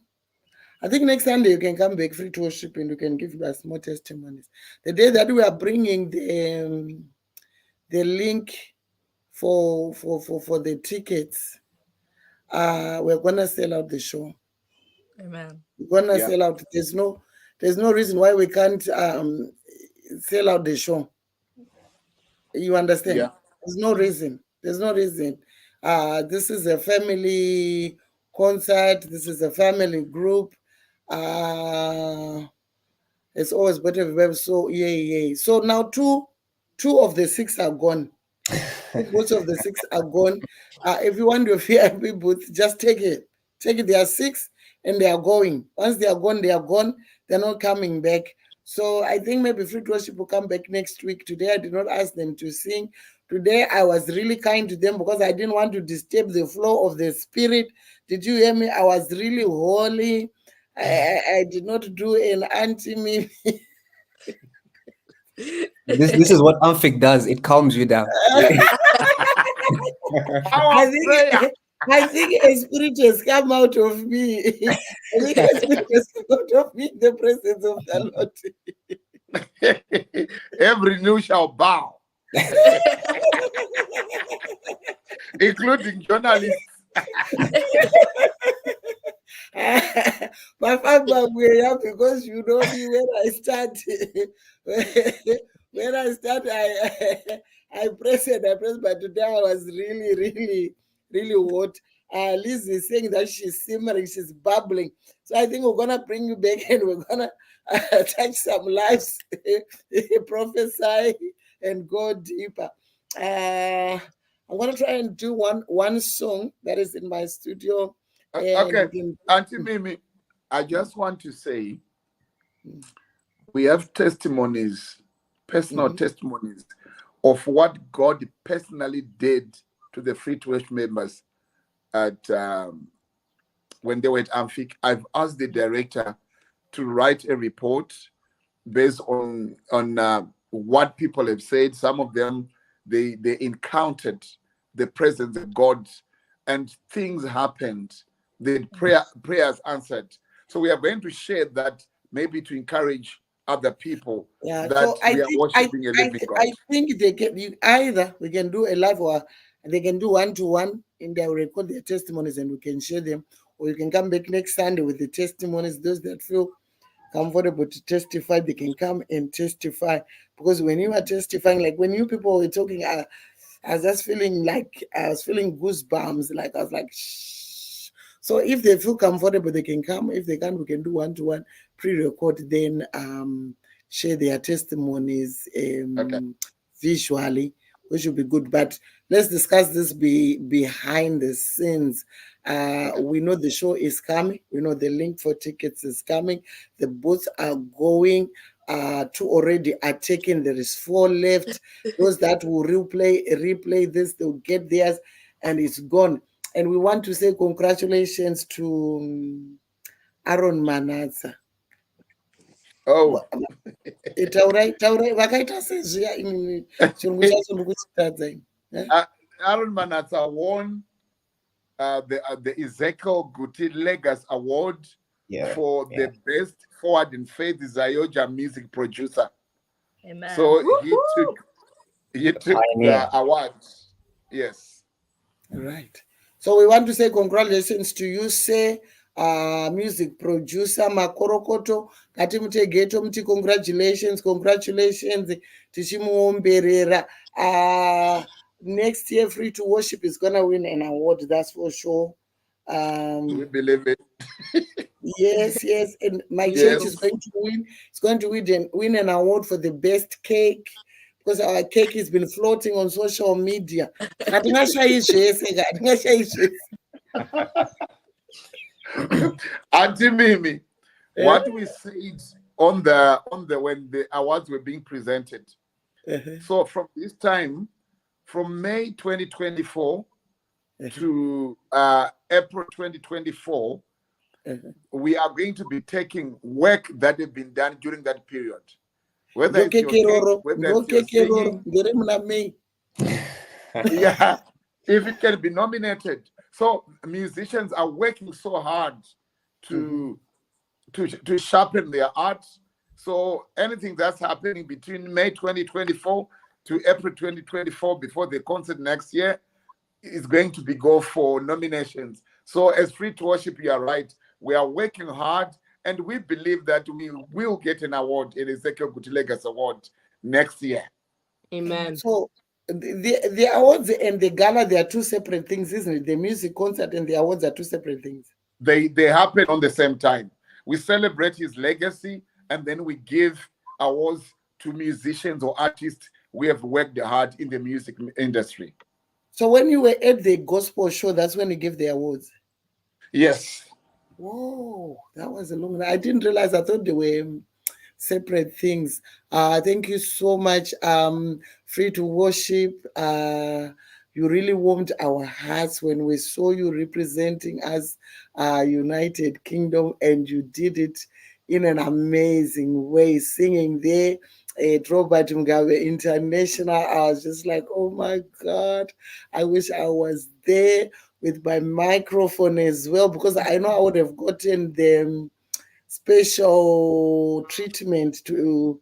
I think next Sunday you can come back Free to Worship and you can give us more testimonies. The day that we are bringing the link for the tickets, we're going to sell out the show. Amen. We're going to sell out. There's no reason why we can't sell out the show. You understand? Yeah. There's no reason. This is a family concert. This is a family group. It's always better. So yeah. So now two of the 6 are gone. Most of the 6 are gone. If you want your VIP booth, just take it. Take it. There are 6 and they are going. Once they are gone, they are gone. They're not coming back. So I think maybe Fruit Worship will come back next week. Today I did not ask them to sing. Today I was really kind to them because I didn't want to disturb the flow of the spirit. Did you hear me? I was really holy. I did not do an Auntiey Mimiey. This is what Amphik does. It calms you down. I think a spirit has come out of me. I think a spirit has come out of me in the presence of the Lord. Every knee shall bow, including journalists. My father, because you know me when I start. When I start, I press and I press, but today I was really hot. Liz is saying that she's simmering, she's bubbling. So I think we're gonna bring you back and we're gonna touch some lives, prophesy, and go deeper. I'm gonna try and do one song that is in my studio. Okay, Auntiey Mimiey, I just want to say we have testimonies, personal testimonies of what God personally did to the Free to Worship members at when they were at Amphik. I've asked the director to write a report based on what people have said. Some of them they encountered the presence of God and things happened. The prayers answered. So we are going to share that, maybe to encourage other people that so we are worshiping a living God. I think they can either we can do a live or they can do one-to-one and they will record their testimonies and we can share them, or you can come back next Sunday with the testimonies. Those that feel comfortable to testify, they can come and testify, because when you are testifying, like when you people were talking, I was just feeling like I was feeling goosebumps, like I was like shh. So if they feel comfortable, they can come. If they can't, we can do one-to-one pre-record, then share their testimonies visually, which will be good. But let's discuss this behind the scenes. We know the show is coming. We know the link for tickets is coming. The booths are going. 2 already are taken. There is 4 left. Those that will replay this, they'll get theirs, and it's gone. And we want to say congratulations to Aaron Manatsa. Oh, vakaita sezviya ini chirungu chacho ndikuchitadza ini. Aaron Manatsa won the Ezekiel Guti Legas Award for the best forward in faith Zayoja music producer. Amen. So he took the award. Yes. Right. So we want to say congratulations to you, say music producer Makorokoto Katimute Geto Mti, congratulations tichimuomberera. Next year Free to Worship is gonna win an award, that's for sure. We believe it. Yes, and my church is going to win. It's going to win an award for the best cake, because our cake has been floating on social media. Auntiey Mimiey, what we said on the when the awards were being presented. So from this time, from May 2024 to April 2024, we are going to be taking work that have been done during that period. Whether it's your cake, whether it's your singing, if it can be nominated. So musicians are working so hard to sharpen their art. So anything that's happening between May 2024 to April 2024 before the concert next year is going to go for nominations. So as Free to Worship, you are right. We are working hard, and we believe that we will get an award, an Ezekiel Gutilegas Award next year. Amen. So the awards and the gala, they are 2 separate things, isn't it? The music concert and the awards are 2 separate things. They happen on the same time. We celebrate his legacy, and then we give awards to musicians or artists who have worked hard in the music industry. So when you were at the gospel show, that's when you give the awards? Yes. Whoa, that was a long time. I didn't realize. I thought they were separate things. Thank you so much. Free to Worship. You really warmed our hearts when we saw you representing us, United Kingdom, and you did it in an amazing way, singing there at Robert Mugabe International. I was just like, oh my God, I wish I was there with my microphone as well, because I know I would have gotten the special treatment to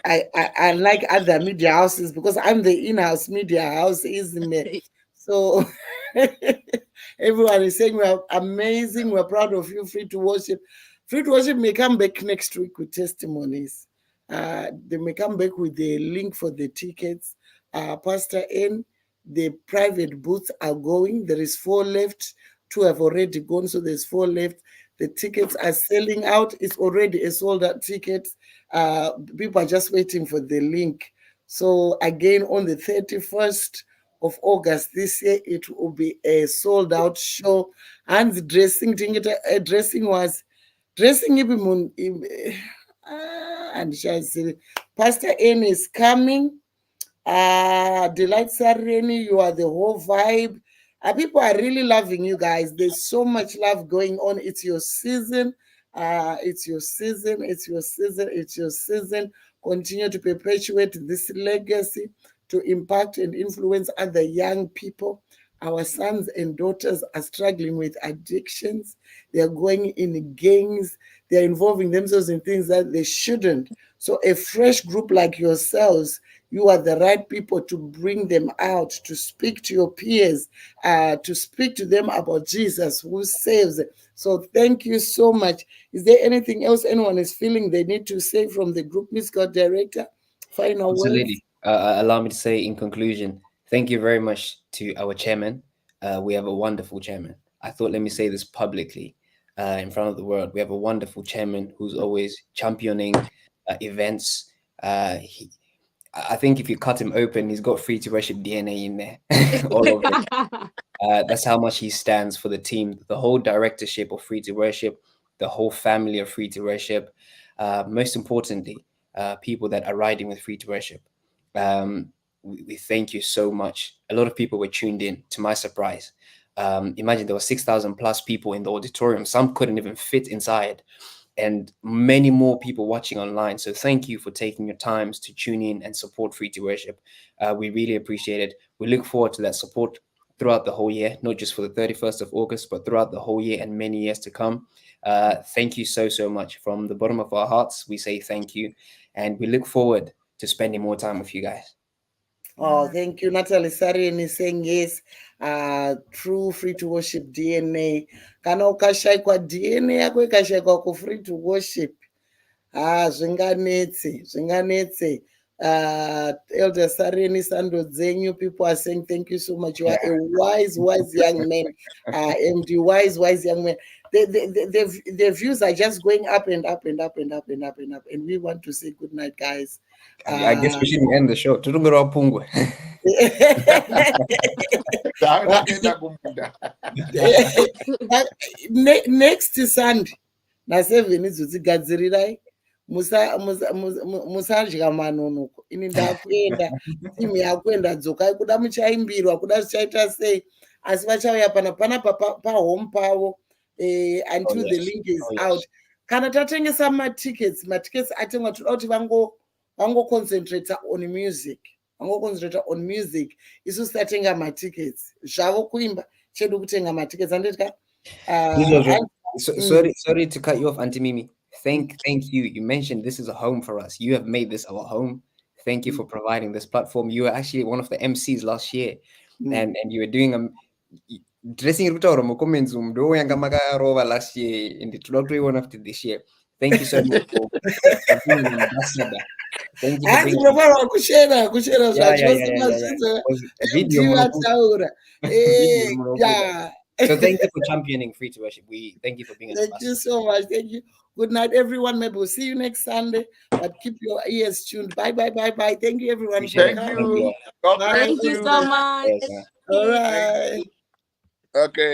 I like other media houses, because I'm the in-house media house, isn't it? So everyone is saying we're amazing, we're proud of you. Free to Worship. Free to Worship may come back next week with testimonies. They may come back with the link for the tickets. Pastor N, the private booths are going. There is 4 left. 2 have already gone, so there's 4 left. The tickets are selling out. It's already a sold out ticket. People are just waiting for the link. So again, on the 31st of August this year, it will be a sold out show. And the dressing and Pastor N is coming. Delight Sareni, you are the whole vibe. People are really loving you guys. There's so much love going on. It's your season. It's your season. It's your season. It's your season. Continue to perpetuate this legacy, to impact and influence other young people. Our sons and daughters are struggling with addictions. They're going in gangs. They're involving themselves in things that they shouldn't. So a fresh group like yourselves, you are the right people to bring them out, to speak to your peers, to speak to them about Jesus who saves. So thank you so much. Is there anything else anyone is feeling they need to say from the group, Miss God Director? Final words? Absolutely. Allow me to say in conclusion, thank you very much to our chairman. We have a wonderful chairman. I thought, let me say this publicly in front of the world. We have a wonderful chairman who's always championing events. I think if you cut him open, he's got Free to Worship DNA in there. All of it. That's how much he stands for the team, the whole directorship of Free to Worship, the whole family of Free to Worship. Most importantly, people that are riding with Free to Worship. We thank you so much. A lot of people were tuned in, to my surprise. Imagine there were 6,000 plus people in the auditorium. Some couldn't even fit inside, and many more people watching online. So thank you for taking your times to tune in and support Free to Worship. We really appreciate it. We look forward to that support throughout the whole year, not just for the 31st of August, but throughout the whole year and many years to come. Thank you so much. From the bottom of our hearts, we say thank you. And we look forward to spending more time with you guys. Oh, thank you. Natalie Sarien is saying yes. True Free to Worship DNA. Kana ukashaikwa DNA yako ikashaikwa ku Free to Worship. Zvinganetse. Elder Sareni Sando Zenyu, people are saying thank you so much. You are a wise young man. MD wise young man. The views are just going up and up and up and up and up and up. And we want to say good night, guys. I guess we shouldn't end the show. Next Sunday, na 7 izotigadzirirai. Musadya manonoka. Ini ndakuenda timu yakuenda dzokai, kuda muchaimbirwa, kuda zvichaita sei, asi vachauya panapa pahome pavo until the link is out. Kana tatengesa matickets atengwa, toda kuti vangoconcentrate on music. Isu tatenga matickets zvavo kuimba, chedu kutenga matickets. Anditya sorry to cut you off, Auntie Mimi. Thank you. You mentioned this is a home for us. You have made this our home. Thank you for providing this platform. You were actually one of the MCs last year, and you were doing dressing last year, and it looked one after this year. Thank you so much for being an ambassador. Thank you for So thank you for championing Free to Worship. We thank you for being an ambassador. Thank you so much. Thank you. Good night, everyone. Maybe we'll see you next Sunday, but keep your ears tuned. Bye. Thank you, everyone. Thank you. Thank you so much. All right. Okay.